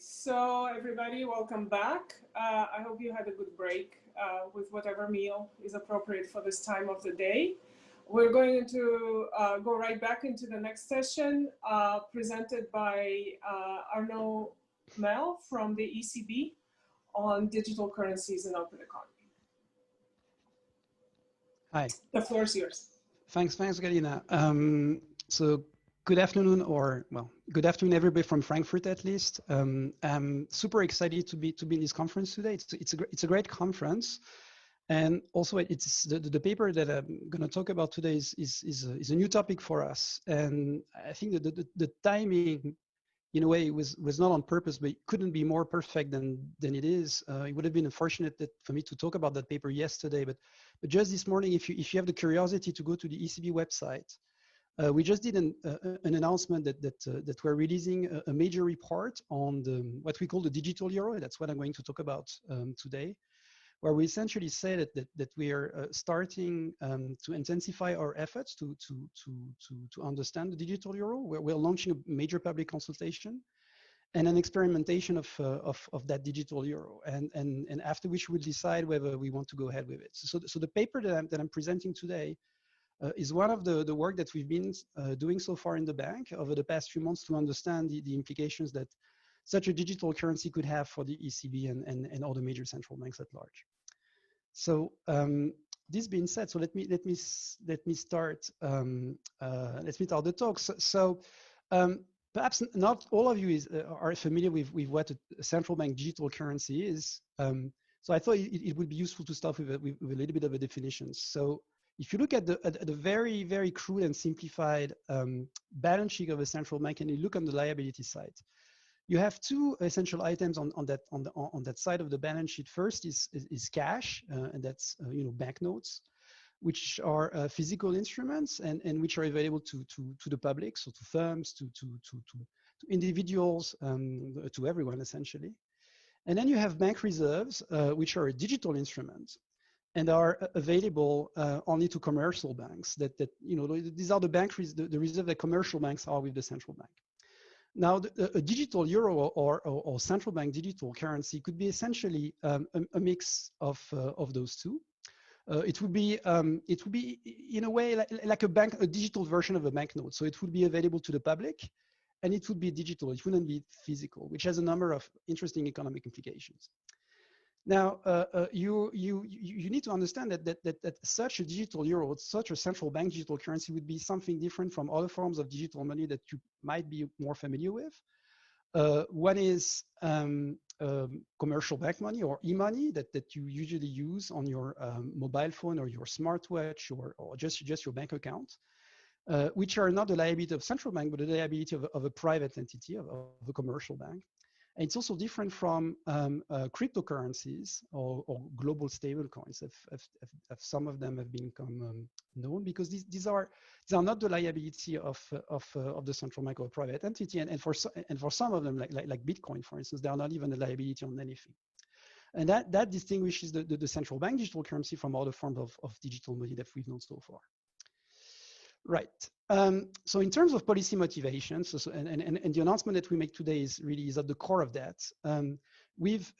So everybody, welcome back. I hope you had a good break with whatever meal is appropriate for this time of the day. We're going to go right back into the next session presented by Arnaud Mehl from the ECB on digital currencies and open economy. Hi. The floor is yours. Thanks, Galina. So good afternoon, or well, good afternoon, everybody from Frankfurt at least. I'm super excited to be in this conference today. It's a great conference, and also it's the paper that I'm going to talk about today is a new topic for us, and I think that the timing, in a way, was not on purpose, but it couldn't be more perfect than it is. It would have been unfortunate for me to talk about that paper yesterday, but just this morning, if you have the curiosity to go to the ECB website, we just did an announcement that we're releasing a major report on what we call the digital euro. That's what I'm going to talk about today, where we essentially say that we are starting to intensify our efforts to understand the digital euro. We're launching a major public consultation and an experimentation of that digital euro, and after which we'll decide whether we want to go ahead with it. So the paper that I'm presenting today is one of the work that we've been doing so far in the bank over the past few months to understand the implications that such a digital currency could have for the ECB and all the major central banks at large. So this being said, so let me start the talk. So perhaps not all of you are familiar with what a central bank digital currency is. So I thought it would be useful to start with a little bit of a definition. So if you look at the very, very crude and simplified balance sheet of a central bank, and you look on the liability side, you have two essential items on that side of the balance sheet. First is cash, and that's banknotes, which are physical instruments and which are available to the public, so to firms, to individuals, to everyone essentially. And then you have bank reserves, which are a digital instrument and are available only to commercial banks. These are the reserve that commercial banks are with the central bank. Now, a digital euro or central bank digital currency could be essentially a mix of those two. It would be in a way like a digital version of a banknote. So it would be available to the public, and it would be digital. It wouldn't be physical, which has a number of interesting economic implications. Now, you need to understand that such a digital euro, such a central bank digital currency would be something different from other forms of digital money that you might be more familiar with. One is commercial bank money or e-money that you usually use on your mobile phone or your smartwatch or just your bank account, which are not the liability of central bank, but the liability of a private entity, of a commercial bank. And it's also different from cryptocurrencies or global stable coins. Some of them have become known because these are not the liability of the central bank or a private entity, and for some of them, like Bitcoin, for instance, they are not even a liability on anything. And that distinguishes the central bank digital currency from other forms of digital money that we've known so far. Right. So in terms of policy motivations, and the announcement that we make today is at the core of that. We've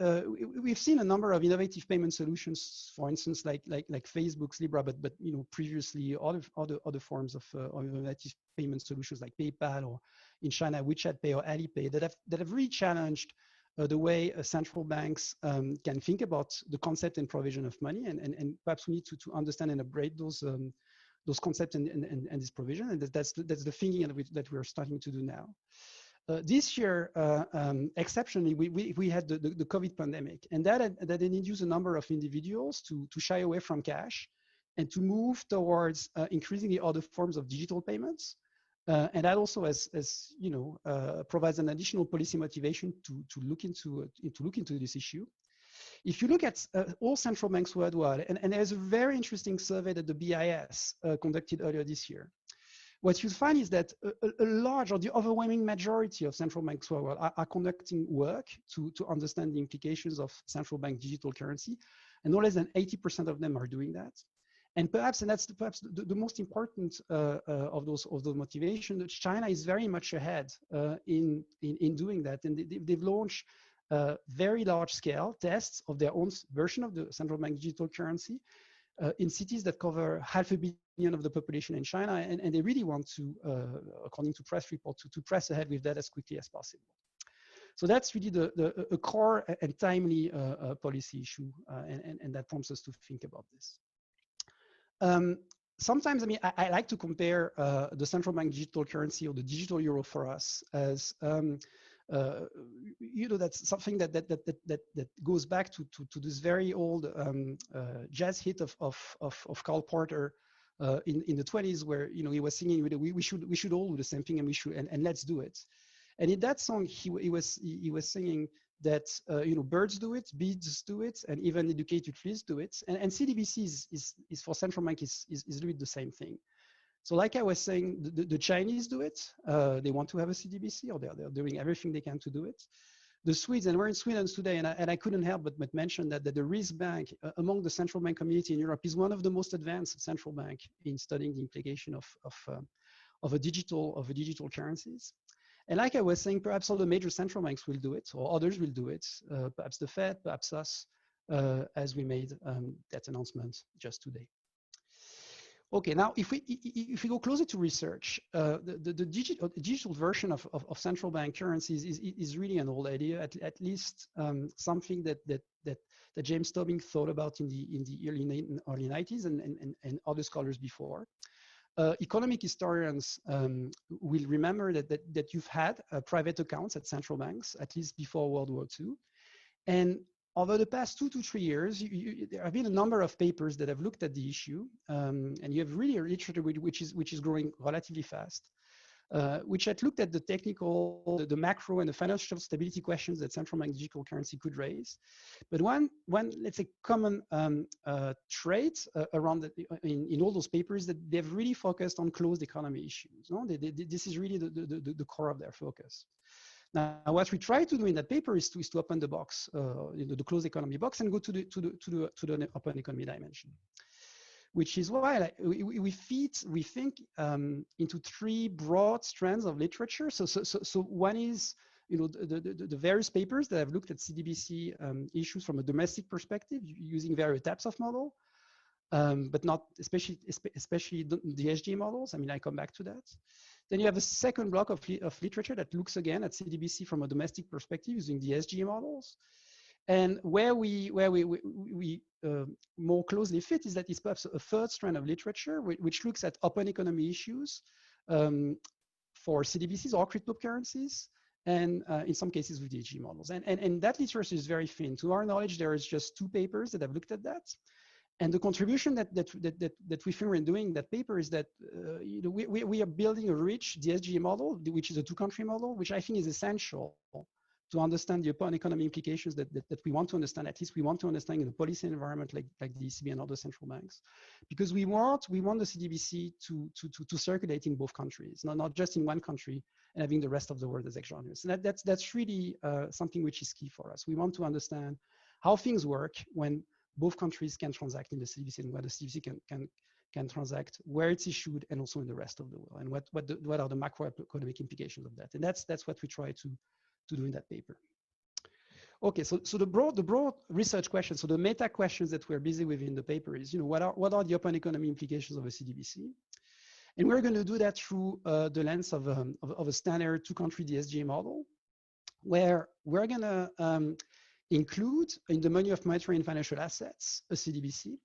seen a number of innovative payment solutions, for instance, like Facebook's Libra, but previously other forms of innovative payment solutions like PayPal, or in China WeChat Pay or Alipay that have really challenged the way central banks can think about the concept and provision of money, and perhaps we need to understand and upgrade those concepts and this provision, and that's the thinking that we're starting to do now. This year, exceptionally, we had the COVID pandemic, and that induced a number of individuals to shy away from cash and to move towards increasingly other forms of digital payments, and that also provides an additional policy motivation to look into this issue. If you look at all central banks worldwide, and there's a very interesting survey that the BIS conducted earlier this year, what you find is that a large or the overwhelming majority of central banks worldwide are conducting work to understand the implications of central bank digital currency, and no less than 80% of them are doing that. And perhaps perhaps the most important of those motivations, that China is very much ahead in doing that, and they've launched very large-scale tests of their own version of the central bank digital currency in cities that cover 500 million of the population in China, and they really want to, according to press reports, to press ahead with that as quickly as possible. So that's really a core and timely policy issue, and that prompts us to think about this. Sometimes, I mean, I like to compare the central bank digital currency or the digital euro for us as, you know, that's something that goes back to this very old jazz hit of Cole Porter in the 20s, where, you know, he was singing, we should all do the same thing, and we should, and let's do it. And in that song, he was singing that, you know, birds do it, bees do it, and even educated trees do it. And CDBC is for central bank is really the same thing. So like I was saying, the Chinese do it. They want to have a CDBC, or they're doing everything they can to do it. The Swedes, and we're in Sweden today, and I couldn't help but mention that the Riksbank among the central bank community in Europe is one of the most advanced central bank in studying the implication of a digital currencies. And like I was saying, perhaps all the major central banks will do it, or others will do it, perhaps the Fed, perhaps us, as we made that announcement just today. Okay, now if we go closer to research, the digital version of central bank currencies is really an old idea, at least something that James Tobin thought about in the early 90s, and other scholars before. Economic historians will remember that you've had private accounts at central banks, at least before World War II. And over the past 2 to 3 years, there have been a number of papers that have looked at the issue, and you have really a literature which is growing relatively fast, which had looked at the technical, the macro, and the financial stability questions that central bank digital currency could raise. But one let's say common trait around in all those papers, that they've really focused on closed economy issues. No? This is really the core of their focus. Now, what we try to do in that paper is to open the box, the closed economy box, and go to the open economy dimension. Which is why we think into 3 broad strands of literature. So one is, you know, the various papers that have looked at CDBC issues from a domestic perspective using various types of model, but not especially the SG models. I mean, I come back to that. Then you have a second block of literature that looks again at CDBC from a domestic perspective using the SG models. And where we more closely fit is that it's perhaps a third strand of literature which looks at open economy issues for CDBCs or cryptocurrencies, and in some cases with the SG models. And that literature is very thin. To our knowledge, there is just 2 papers that have looked at that. And the contribution that we think we're doing in that paper is that you know, we are building a rich DSG model, which is a 2-country model, which I think is essential to understand the open economy implications that we want to understand. At least we want to understand in a policy environment like the ECB and other central banks, because we want the CDBC to circulate in both countries, not just in one country and having the rest of the world as exogenous. And that's really something which is key for us. We want to understand how things work when both countries can transact in the CDBC, and where the CDBC can transact, where it's issued, and also in the rest of the world, and what are the macroeconomic implications of that. And that's what we try to do in that paper. Okay, so the broad research questions, so the meta questions that we're busy with in the paper is, you know, what are the open economy implications of a CDBC? And we're going to do that through the lens of a standard 2-country DSG model, where we're going to include in the menu of monetary and financial assets a CDBC,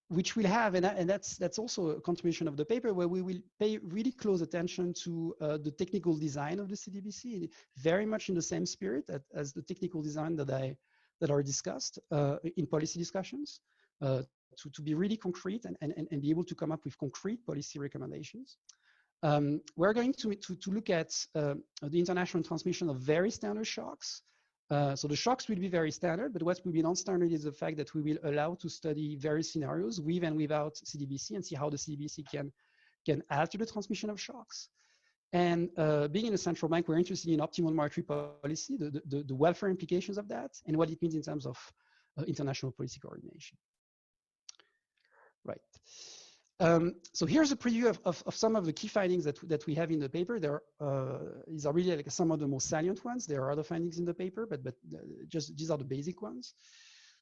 which will have, and that's also a contribution of the paper, where we will pay really close attention to the technical design of the CDBC, very much in the same spirit as the technical design that are discussed in policy discussions, to be really concrete and be able to come up with concrete policy recommendations. We're going to look at the international transmission of very standard shocks. So the shocks will be very standard, but what will be non-standard is the fact that we will allow to study various scenarios with and without CDBC, and see how the CDBC can alter the transmission of shocks. And being in a central bank, we're interested in optimal monetary policy, the welfare implications of that, and what it means in terms of international policy coordination. Right. So here's a preview of some of the key findings that we have in the paper. These are really like some of the most salient ones. There are other findings in the paper, but just these are the basic ones.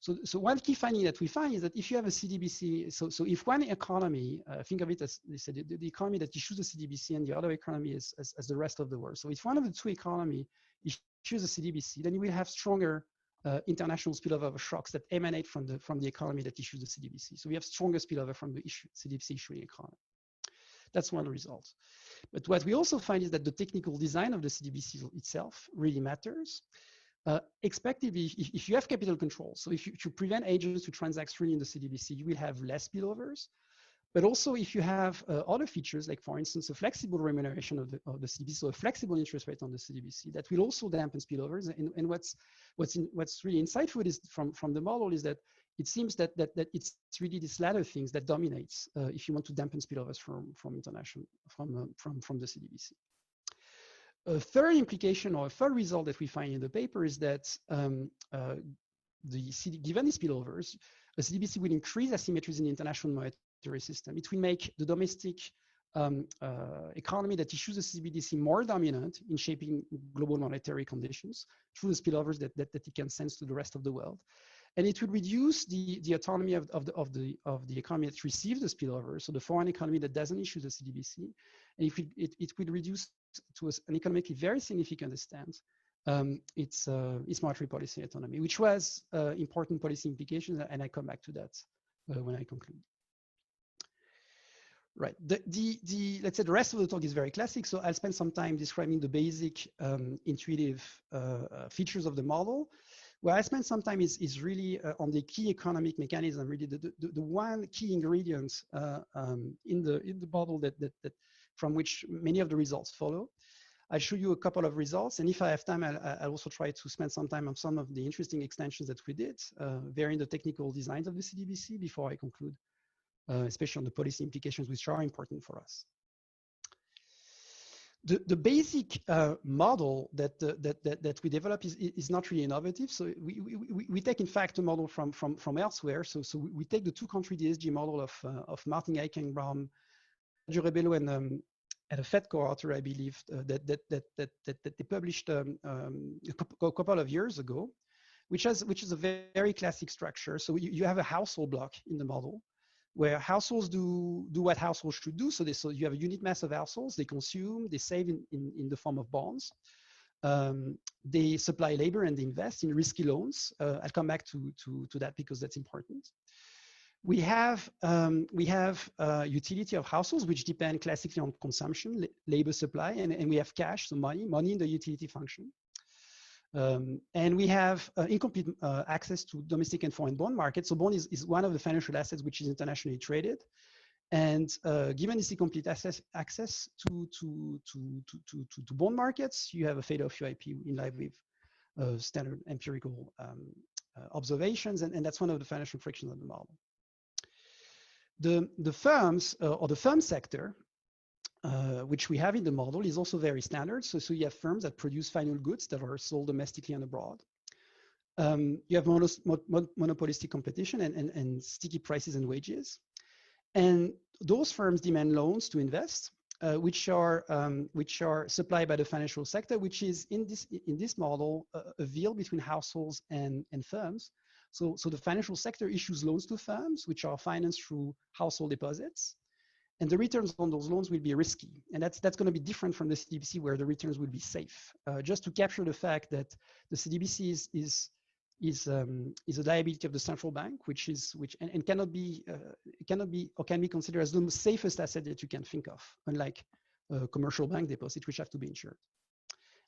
So one key finding that we find is that if you have a CDBC, so if one economy, think of it as they said, the economy that issues a CDBC and the other economy is as the rest of the world. So if one of the two economies issues a CDBC, then you will have stronger international spillover shocks that emanate from the economy that issues the CDBC. So we have stronger spillover from the CDBC issuing economy. That's one result. But what we also find is that the technical design of the CDBC itself really matters. Expectively, if you have capital control, so if you prevent agents to transact freely in the CDBC, you will have less spillovers. But also, if you have other features, like for instance, a flexible remuneration of the CDBC, so a flexible interest rate on the CDBC, that will also dampen spillovers. And what's really insightful is from the model is that it seems that it's really this latter things that dominates if you want to dampen spillovers from the CDBC. A third implication or a third result that we find in the paper is that given these spillovers, a CDBC will increase asymmetries in the international monetary system. It will make the domestic economy that issues a CBDC more dominant in shaping global monetary conditions through the spillovers that it can sense to the rest of the world. And it will reduce the autonomy of the economy that receives the spillover, so the foreign economy that doesn't issue the CDBC, and it will reduce to an economically very significant extent its monetary policy autonomy, which was important policy implications, and I come back to that when I conclude. Right. Let's say the rest of the talk is very classic, so I'll spend some time describing the basic intuitive features of the model. Where I spend some time is really on the key economic mechanism, really the one key ingredient in the model that from which many of the results follow. I'll show you a couple of results, and if I have time, I'll also try to spend some time on some of the interesting extensions that we did, varying the technical designs of the CDBC before I conclude, especially on the policy implications, which are important for us. The basic model that we develop is not really innovative. So we take, in fact, a model from elsewhere. So we take the two-country DSG model of Martin Eichenbaum, Rebello, and a Fed co-author, I believe, that they published a couple of years ago, which is a very classic structure. So you have a household block in the model, where households do what households should do. So you have a unit mass of households. They consume, they save in the form of bonds. They supply labor and they invest in risky loans. I'll come back to that because that's important. We have utility of households, which depend classically on consumption, labor supply, and we have cash, so money in the utility function. And we have incomplete access to domestic and foreign bond markets. So bond is one of the financial assets which is internationally traded. And given this incomplete access to bond markets, you have a failure of UIP in line with standard empirical observations. And that's one of the financial frictions of the model. The firms or the firm sector, which we have in the model, is also very standard. So you have firms that produce final goods that are sold domestically and abroad. You have monopolistic competition and sticky prices and wages. And those firms demand loans to invest, which are supplied by the financial sector, which is in this model a veil between households and firms. So the financial sector issues loans to firms, which are financed through household deposits. And the returns on those loans will be risky. And that's going to be different from the CDBC, where the returns will be safe. Just to capture the fact that the CDBC is a liability of the central bank, which cannot be or can be considered as the safest asset that you can think of, unlike commercial bank deposits, which have to be insured.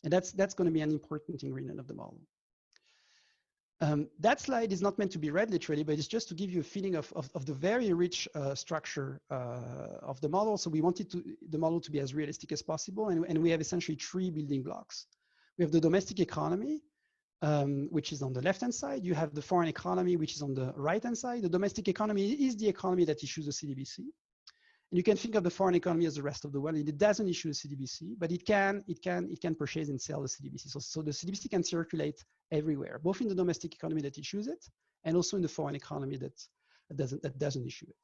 And that's going to be an important ingredient of the model. That slide is not meant to be read literally, but it's just to give you a feeling of the very rich structure of the model. So we wanted the model to be as realistic as possible. And we have essentially three building blocks. We have the domestic economy, which is on the left-hand side. You have the foreign economy, which is on the right-hand side. The domestic economy is the economy that issues the CDBC. And you can think of the foreign economy as the rest of the world. It doesn't issue a CDBC, but it can purchase and sell the CDBC. So the CDBC can circulate everywhere, both in the domestic economy that issues it, and also in the foreign economy that doesn't issue it.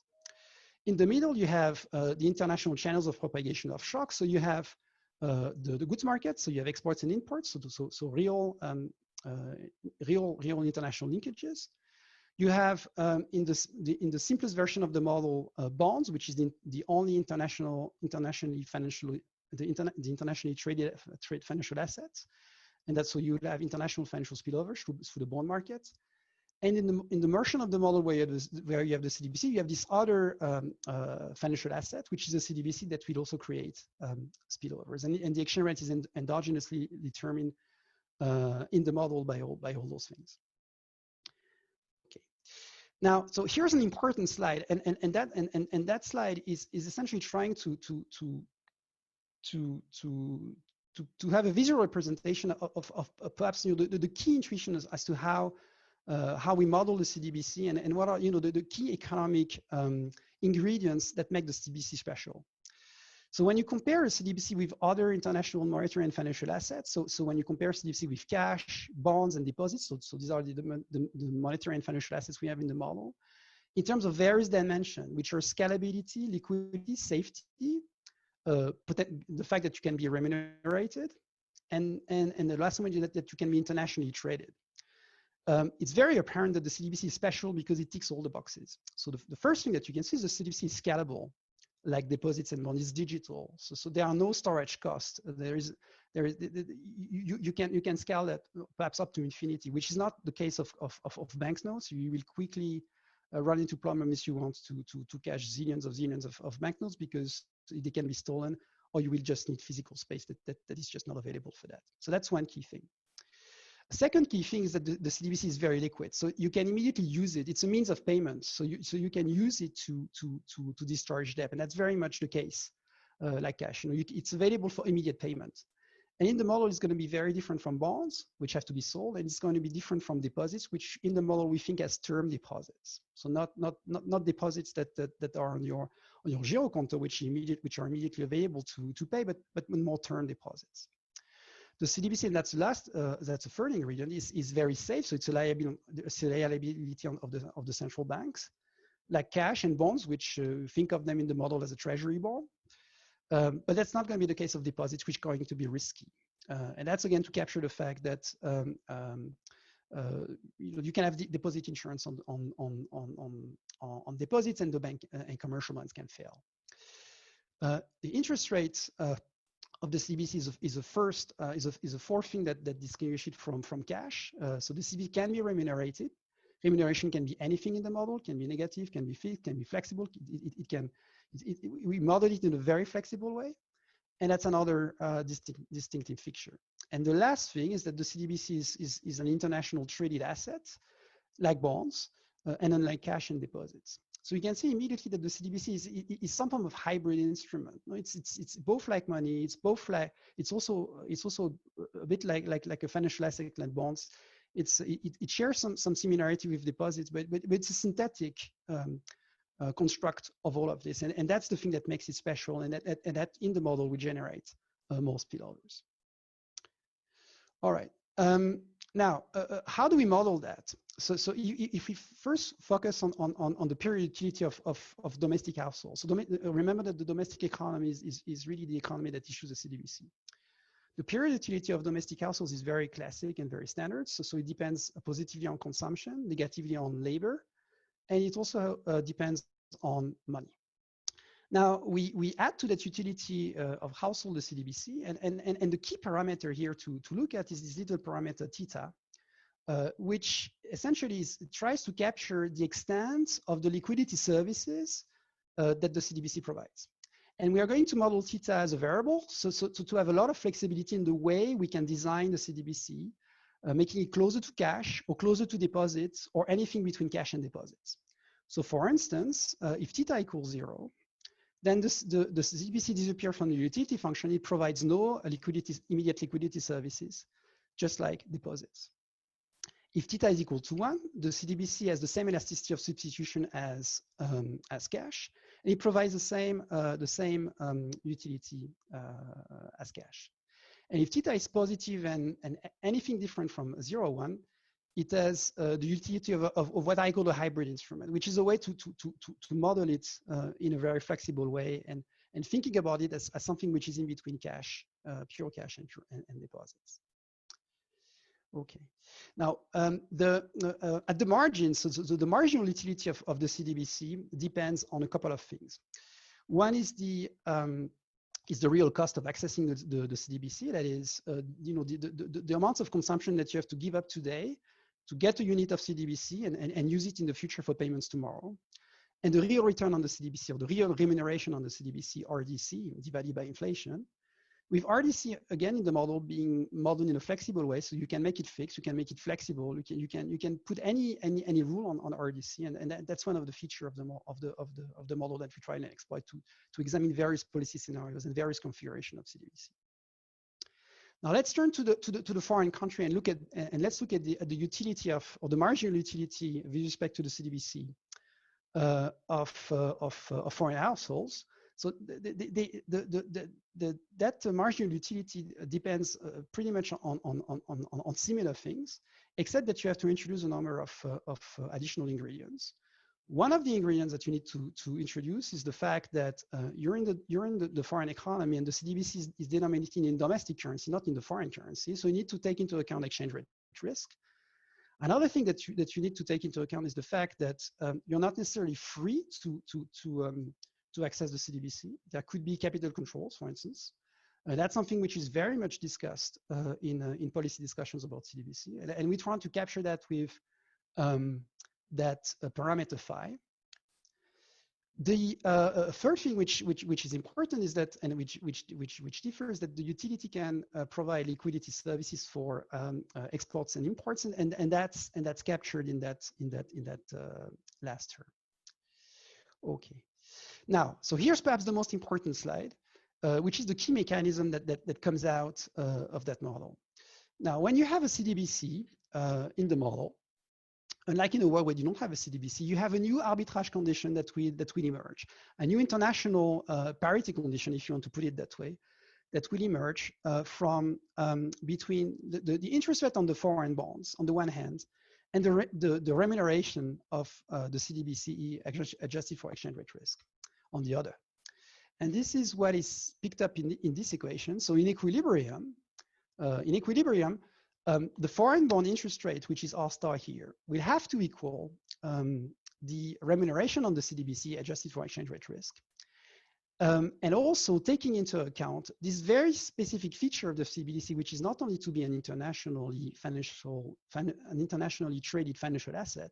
In the middle, you have the international channels of propagation of shock. So you have the goods market. So you have exports and imports. So real international linkages. You have in the simplest version of the model bonds, which is the only internationally traded financial assets, and that's so you would have international financial spillovers through the bond market. And in the version of the model where you have the CDBC, you have this other financial asset, which is a CDBC that will also create spillovers, and the exchange rate is endogenously determined in the model by all those things. Now, so here's an important slide, and that slide is essentially trying to have a visual representation of perhaps the key intuition as to how we model the CDBC and what are the key economic ingredients that make the CDBC special. So when you compare a CDBC with other international monetary and financial assets, so when you compare CDBC with cash, bonds, and deposits, so these are the monetary and financial assets we have in the model, in terms of various dimensions, which are scalability, liquidity, safety, the fact that you can be remunerated, and the last one is that you can be internationally traded. It's very apparent that the CDBC is special because it ticks all the boxes. So the first thing that you can see is the CDBC is scalable, like deposits and bonds. It's digital, so there are no storage costs. You can scale that perhaps up to infinity, which is not the case of banknotes. You will quickly run into problems if you want to cash zillions of banknotes because they can be stolen, or you will just need physical space that is just not available for that. So that's one key thing. A second key thing is that the CDBC is very liquid, so you can immediately use it. It's a means of payment, so you can use it to discharge debt, and that's very much the case, like cash. It's available for immediate payment. And in the model, it's going to be very different from bonds, which have to be sold, and it's going to be different from deposits, which in the model we think as term deposits. So not deposits that are on your girokonto, which are immediately available to pay, but more term deposits. The CDBC, and that's a third ingredient, is very safe. So it's a liability of the central banks, like cash and bonds, which think of them in the model as a treasury bond. But that's not going to be the case of deposits, which are going to be risky. And that's again to capture the fact that you can have deposit insurance on deposits, and the bank and commercial bonds can fail. The interest rates of the CDBC is a fourth thing that distinguishes it from cash. So the CDBC can be remunerated. Remuneration can be anything in the model, can be negative, can be fixed, can be flexible. We model it in a very flexible way, and that's another distinctive feature. And the last thing is that the CDBC is an international traded asset, like bonds, and unlike cash and deposits. So you can see immediately that the CDBC is some form of hybrid instrument. It's both like money. It's also a bit like a financial asset like bonds. It shares some similarity with deposits, but it's a synthetic construct of all of this, and that's the thing that makes it special, and that in the model we generate more spillovers. All right. Now, how do we model that? So if we first focus on the period utility of domestic households. So remember that the domestic economy is really the economy that issues a CDBC. The period utility of domestic households is very classic and very standard. So it depends positively on consumption, negatively on labor, and it also depends on money. Now, we add to that utility of household the CDBC, and the key parameter here to look at is this little parameter theta, which essentially tries to capture the extent of the liquidity services that the CDBC provides. And we are going to model theta as a variable, so to have a lot of flexibility in the way we can design the CDBC, making it closer to cash or closer to deposits or anything between cash and deposits. So for instance, if theta equals 0, then the CDBC disappears from the utility function. It provides no immediate liquidity services, just like deposits. If theta is equal to 1, the CDBC has the same elasticity of substitution as cash, and it provides the same utility as cash. And if theta is positive and anything different from 0, 1, it has the utility of what I call a hybrid instrument, which is a way to model it in a very flexible way and thinking about it as something which is in between cash, pure cash and deposits. Okay. Now, at the margin, so the marginal utility of the CDBC depends on a couple of things. One is the real cost of accessing the CDBC. That is, the amounts of consumption that you have to give up today to get a unit of CDBC and use it in the future for payments tomorrow. And the real return on the CDBC, or the real remuneration on the CDBC, RDC, divided by inflation. With RDC, again, in the model being modeled in a flexible way, so you can make it fixed, you can make it flexible, you can put any rule on RDC, and that's one of the features of the model that we try and exploit to examine various policy scenarios and various configuration of CDBC. Now let's turn to the foreign country and let's look at the utility or the marginal utility with respect to the CDBC of foreign households. So that marginal utility depends pretty much on similar things, except that you have to introduce a number of additional ingredients. One of the ingredients that you need to introduce is the fact that you're in the foreign economy, and the CDBC is denominated in domestic currency, not in the foreign currency. So you need to take into account exchange rate risk. Another thing that you need to take into account is the fact that you're not necessarily free to access the CDBC. There could be capital controls, for instance. That's something which is very much discussed in policy discussions about CDBC, and we try to capture that with that parameter phi. The third thing which is important is that, and which differs, that the utility can provide liquidity services for exports and imports, and that's captured in that last term. Okay. Now, so here's perhaps the most important slide, which is the key mechanism that comes out of that model. Now, when you have a CDBC in the model, unlike in a world where you don't have a CDBC, you have a new arbitrage condition that will emerge, a new international parity condition, if you want to put it that way, that will emerge from between the interest rate on the foreign bonds on the one hand, and the remuneration of the CDBC adjusted for exchange rate risk on the other. And this is what is picked up in this equation. So in equilibrium, the foreign bond interest rate, which is R star here, will have to equal the remuneration on the CDBC adjusted for exchange rate risk. And also taking into account this very specific feature of the CBDC, which is not only to be an internationally traded financial asset,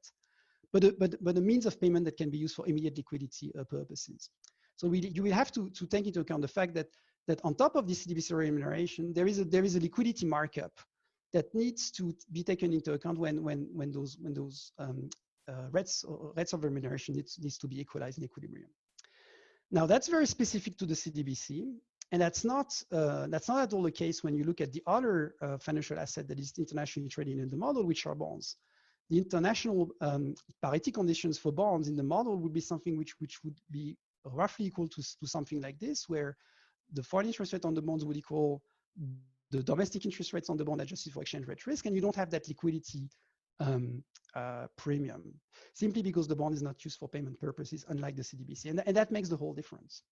but a means of payment that can be used for immediate liquidity purposes. So you will have to take into account the fact that on top of this CDBC remuneration, there is a liquidity markup that needs to be taken into account when those rates of remuneration needs to be equalized in equilibrium. Now that's very specific to the CDBC, and that's not at all the case when you look at the other financial asset that is internationally traded in the model, which are bonds. The international parity conditions for bonds in the model would be something which would be roughly equal to something like this, where the foreign interest rate on the bonds would equal the domestic interest rates on the bond adjusted for exchange rate risk, and you don't have that liquidity premium, simply because the bond is not used for payment purposes, unlike the CDBC, and that makes the whole difference.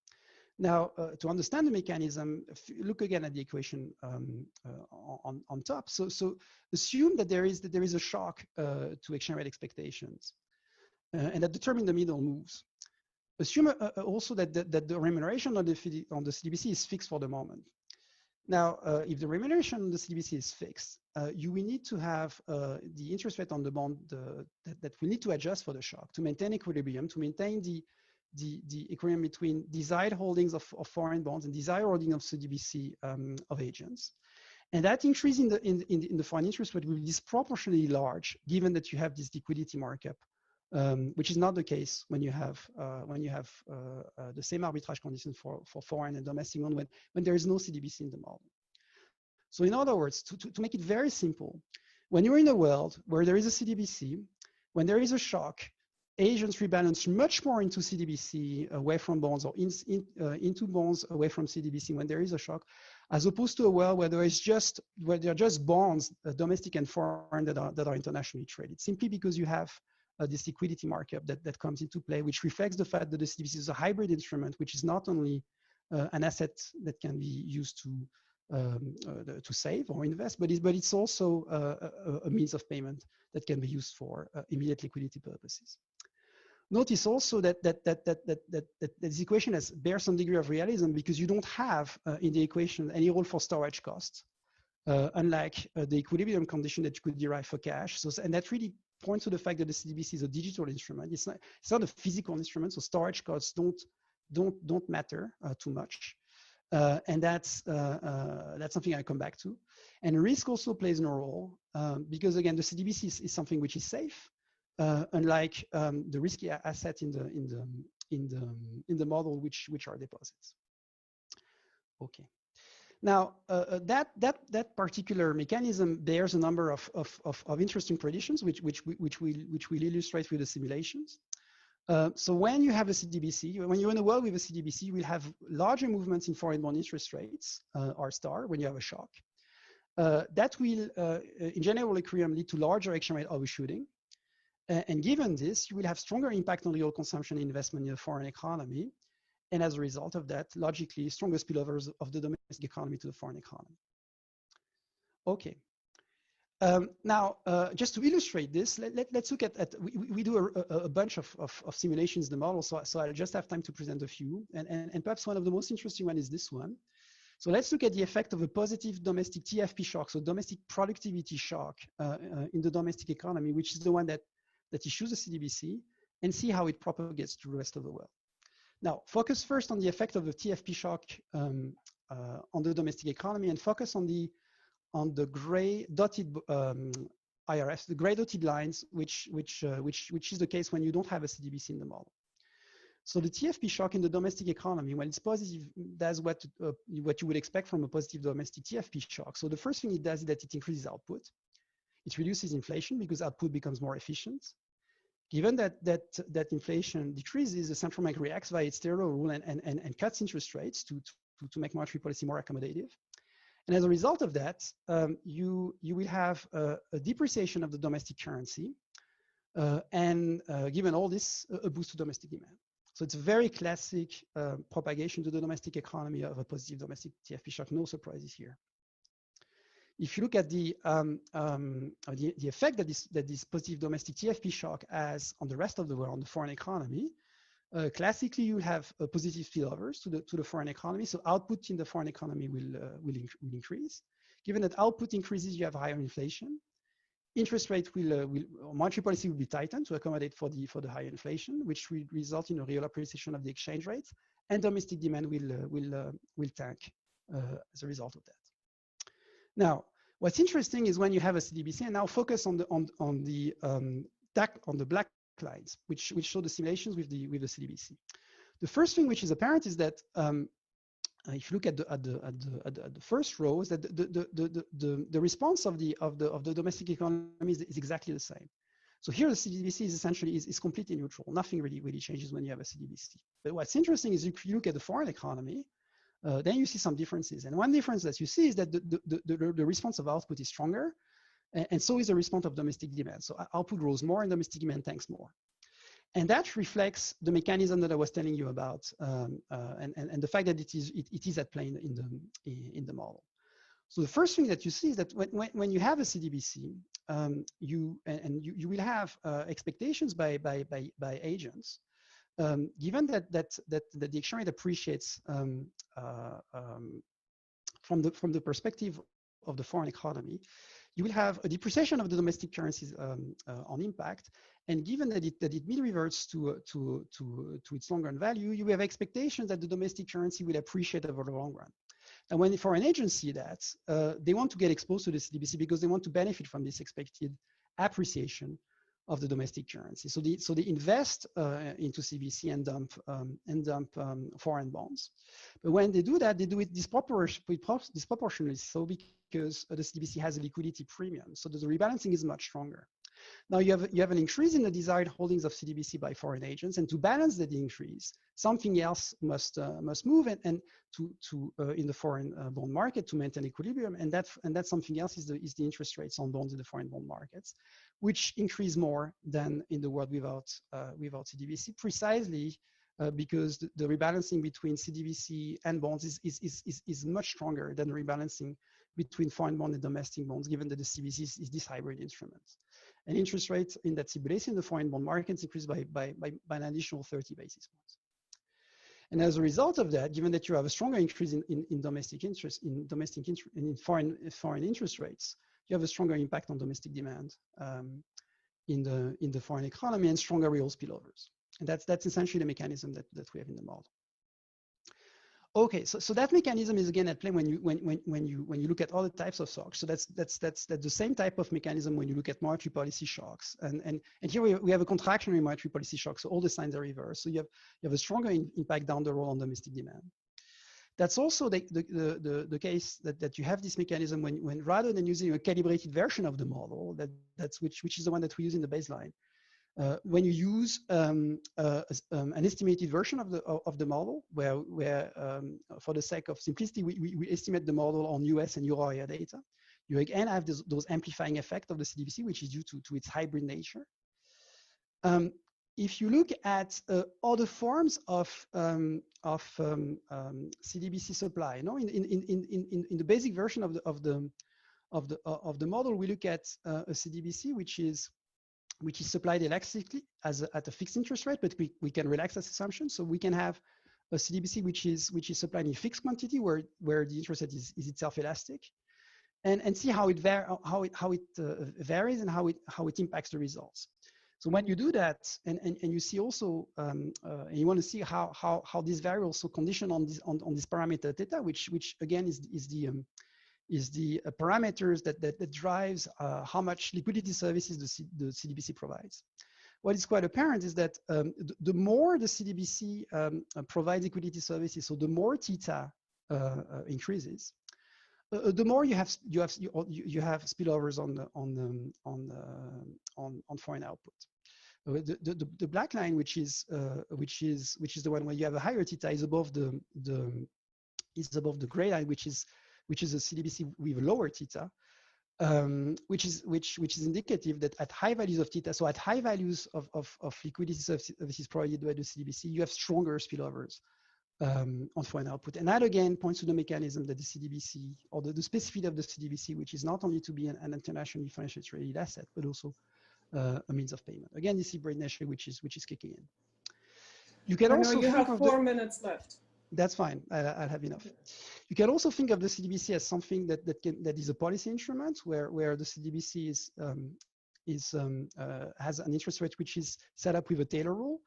Now, to understand the mechanism, look again at the equation on top. So assume that there is a shock to exchange rate expectations, and that the term in the middle moves. Assume also that the remuneration on the CDBC is fixed for the moment. Now, if the remuneration on the CDBC is fixed, you will need to have the interest rate on the bond that we need to adjust for the shock to maintain equilibrium, to maintain the equilibrium between desired holdings of foreign bonds and desired holding of CDBC of agents. And that increase in the foreign interest rate will be disproportionately large, given that you have this liquidity markup, which is not the case when you have the same arbitrage conditions for foreign and domestic loan when there is no CDBC in the model. So in other words, to make it very simple, when you're in a world where there is a CDBC, when there is a shock, agents rebalance much more into CDBC away from bonds, or into bonds away from CDBC when there is a shock, as opposed to a world where there are just bonds, domestic and foreign, that are internationally traded, simply because you have this liquidity markup that comes into play, which reflects the fact that the CDBC is a hybrid instrument, which is not only an asset that can be used to save or invest, but it's also a means of payment that can be used for immediate liquidity purposes. Notice also that this equation bears some degree of realism, because you don't have in the equation any role for storage costs, unlike the equilibrium condition that you could derive for cash. And that really points to the fact that the CDBC is a digital instrument. It's not a physical instrument, so storage costs don't matter too much. And that's something I come back to. And risk also plays no role, because again, the CDBC is something which is safe, unlike the risky asset in the model, which are deposits. Okay. Now that particular mechanism bears a number of interesting predictions, which we'll illustrate with the simulations. So when you have a CDBC, when you're in a world with a CDBC, you will have larger movements in foreign bond interest rates, R star, when you have a shock. That will, in general equilibrium, lead to larger exchange rate overshooting. And given this, you will have stronger impact on real consumption and investment in the foreign economy. And as a result of that, logically, stronger spillovers of the domestic economy to the foreign economy. Okay. Now, just to illustrate this, let's look at we do a bunch of simulations in the model, so I'll just have time to present a few. And perhaps one of the most interesting one is this one. So let's look at the effect of a positive domestic TFP shock, so domestic productivity shock in the domestic economy, which is the one that issues a CDBC, and see how it propagates to the rest of the world. Now, focus first on the effect of the TFP shock on the domestic economy, and focus on the gray dotted IRFs, the gray dotted lines, which is the case when you don't have a CDBC in the model. So the TFP shock in the domestic economy, when it's positive, does what you would expect from a positive domestic TFP shock. So the first thing it does is that it increases output. It reduces inflation because output becomes more efficient. Given that inflation decreases, the central bank reacts via its Taylor rule and cuts interest rates to make monetary policy more accommodative. And as a result of that, you will have a depreciation of the domestic currency, and given all this, a boost to domestic demand. So it's a very classic propagation to the domestic economy of a positive domestic TFP shock. No surprises here. If you look at the effect that this positive domestic TFP shock has on the rest of the world, on the foreign economy, classically you have positive spillovers to the foreign economy. So output in the foreign economy will increase. Given that output increases, you have higher inflation. Interest rate monetary policy will be tightened to accommodate for the higher inflation, which will result in a real appreciation of the exchange rate, and domestic demand will tank as a result of that. Now, what's interesting is when you have a CDBC, and now focus on the black lines, which show the simulations with the CDBC. The first thing which is apparent is that if you look at the first row, is that the response of the domestic economy is exactly the same. So here the CDBC is essentially is completely neutral. Nothing really changes when you have a CDBC. But what's interesting is if you look at the foreign economy, then you see some differences. And one difference that you see is that the response of output is stronger, and so is the response of domestic demand. So output grows more and domestic demand tanks more. And that reflects the mechanism that I was telling you about, and the fact that it is at play in the model. So the first thing that you see is that when you have a CDBC, you will have expectations by agents. Given that the exchange rate appreciates from the perspective of the foreign economy, you will have a depreciation of the domestic currencies on impact, and given that it mean reverts to its long run value, you have expectations that the domestic currency will appreciate over the long run. And when for an agency that they want to get exposed to the CDBC because they want to benefit from this expected appreciation of the domestic currency. So they invest into CBC and dump foreign bonds. But when they do that, they do it disproportionately so because the CDBC has a liquidity premium. So the rebalancing is much stronger. Now you have an increase in the desired holdings of CDBC by foreign agents, and to balance that increase, something else must move and to in the foreign bond market to maintain equilibrium, and that something else is the interest rates on bonds in the foreign bond markets, which increase more than in the world without CDBC, precisely because the rebalancing between CDBC and bonds is much stronger than the rebalancing between foreign bond and domestic bonds, given that the CBDC is this hybrid instrument. And interest rates in that CBDC in the foreign bond markets increased by an additional 30 basis points. And as a result of that, given that you have a stronger increase in domestic interest, in foreign interest rates, you have a stronger impact on domestic demand in the foreign economy and stronger real spillovers. And that's essentially the mechanism that we have in the model. Okay, so that mechanism is again at play when you look at other types of shocks. So that's the same type of mechanism when you look at monetary policy shocks. And here we have a contractionary monetary policy shock. So all the signs are reversed. So you have a stronger impact down the road on domestic demand. That's also the case that you have this mechanism when rather than using a calibrated version of the model, which is the one that we use in the baseline. When you use an estimated version of the model, where for the sake of simplicity, we estimate the model on US and Euro area data, you again have those amplifying effect of the CDBC, which is due to its hybrid nature. If you look at other forms of CDBC supply, in the basic version of the model, we look at a CDBC which is supplied elastically at a fixed interest rate, but we can relax that assumption. So we can have a CDBC which is supplied in fixed quantity where the interest rate is itself elastic, and see how it varies and how it impacts the results. So when you do that, and you see also, and you want to see how this varies also condition on this parameter theta, which again is the parameters that drives how much liquidity services the CDBC provides. What is quite apparent is that the more the CDBC provides liquidity services, so the more theta increases, the more you have spillovers on foreign output. The black line, which is the one where you have a higher theta, is above the gray line, which is a CDBC with a lower theta, which is indicative that at high values of theta, so at high values of liquidity services provided by the CDBC, you have stronger spillovers on foreign output. And that again points to the mechanism that the CDBC, or the specificity of the CDBC, which is not only to be an internationally financially traded asset, but also a means of payment. Again, this hybrid nature which is kicking in. You can also you have 4 minutes left. That's fine. I'll have enough. You can also think of the CDBC as something that is a policy instrument where the CDBC has an interest rate which is set up with a Taylor rule.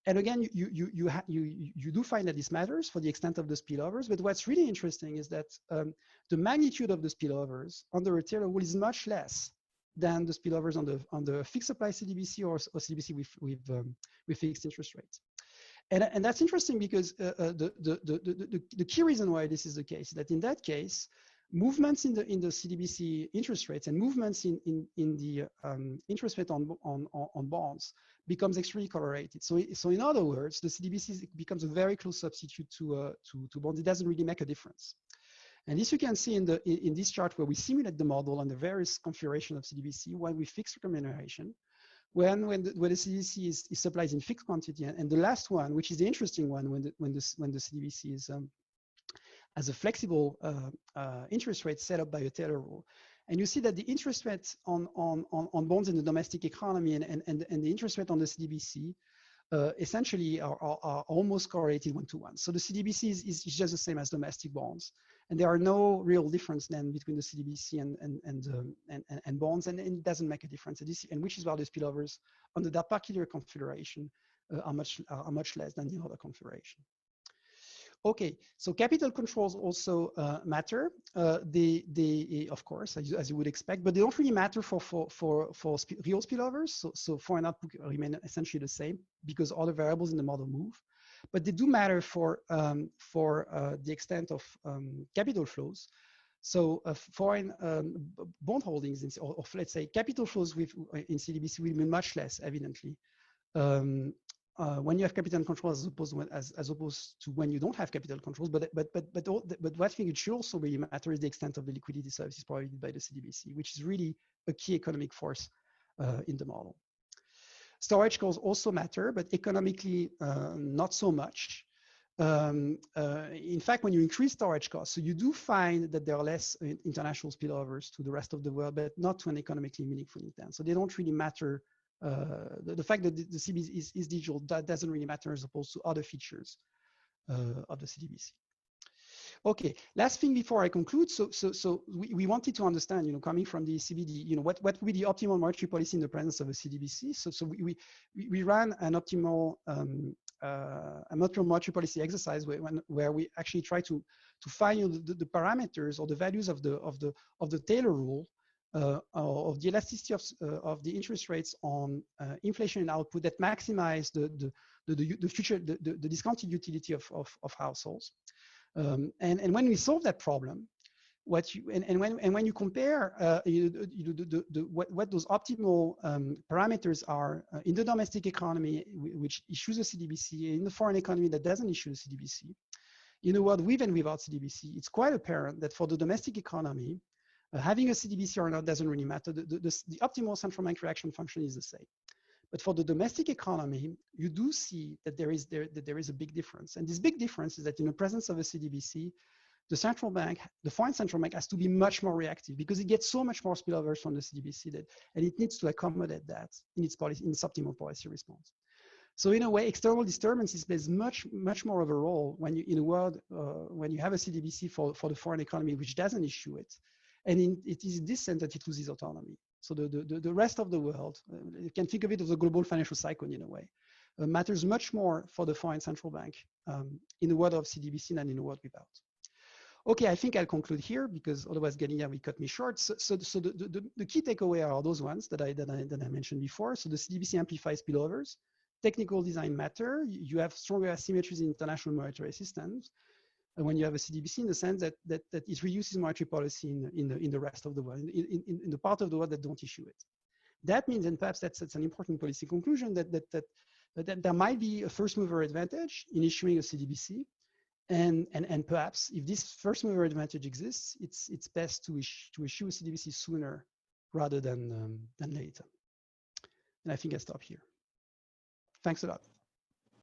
And again, you do find that this matters for the extent of the spillovers. But what's really interesting is that the magnitude of the spillovers under a Taylor rule is much less than the spillovers on the fixed supply CDBC or CDBC with fixed interest rates. And that's interesting because the key reason why this is the case is that in that case, movements in the CDBC interest rates and movements in the interest rate on bonds becomes extremely correlated. So in other words, the CDBC becomes a very close substitute to bonds. It doesn't really make a difference. And this you can see in this chart where we simulate the model on the various configurations of CDBC when we fix remuneration. When the CDBC is supplied in fixed quantity, and the last one, which is the interesting one, when the CDBC is as a flexible interest rate set up by a Taylor rule, and you see that the interest rates on bonds in the domestic economy and the interest rate on the CDBC essentially are almost correlated 1-to-1. So the CDBC is just the same as domestic bonds, and there are no real difference then between the CDBC and bonds, and it doesn't make a difference. And which is why the spillovers under that particular configuration are much less than the other configuration. Okay, so capital controls also matter. They of course, as you would expect, but they don't really matter for real spillovers. So foreign output remain essentially the same because all the variables in the model move. But they do matter for the extent of capital flows, So foreign bond holdings or let's say capital flows in CDBC will be much less, evidently, when you have capital control as opposed to when you don't have capital controls. But what I think it should also really matter is the extent of the liquidity services provided by the CDBC, which is really a key economic force in the model. Storage costs also matter, but economically not so much. In fact, when you increase storage costs, so you do find that there are less international spillovers to the rest of the world, but not to an economically meaningful extent. So they don't really matter. The fact that the CDBC is digital, that doesn't really matter as opposed to other features of the CDBC. Okay, last thing before I conclude. So we wanted to understand, coming from the CBD, what would be the optimal monetary policy in the presence of a CDBC. So we ran an optimal monetary policy exercise where we actually try to find the parameters or the values of the Taylor rule of the elasticity of the interest rates on inflation and output that maximize the discounted utility of households. And when we solve that problem, when you compare what those optimal parameters are in the domestic economy, which issues a CDBC, in the foreign economy that doesn't issue a CDBC, in a world with and without CDBC, it's quite apparent that for the domestic economy, having a CDBC or not doesn't really matter. The optimal central bank reaction function is the same. But for the domestic economy, you do see that there is a big difference. And this big difference is that in the presence of a CDBC, the foreign central bank has to be much more reactive because it gets so much more spillovers from the CDBC and it needs to accommodate that in its optimal policy response. So in a way, external disturbances plays much more of a role when in a world when you have a CDBC for the foreign economy which doesn't issue it, and it is in this sense that it loses autonomy. So the rest of the world, you can think of it as a global financial cycle in a way, matters much more for the foreign central bank in the world of CDBC than in the world without. Okay, I think I'll conclude here because otherwise Galina will cut me short. So the key takeaway are those ones that I mentioned before. So the CDBC amplifies spillovers. Technical design matter. You have stronger asymmetries in international monetary systems when you have a CDBC, in the sense that it reduces monetary policy in the rest of the world, in the part of the world that don't issue it. That means, and perhaps that's an important policy conclusion, that there might be a first mover advantage in issuing a CDBC, and perhaps if this first mover advantage exists, it's best to issue a CDBC sooner rather than later. And I think I stop here. Thanks a lot.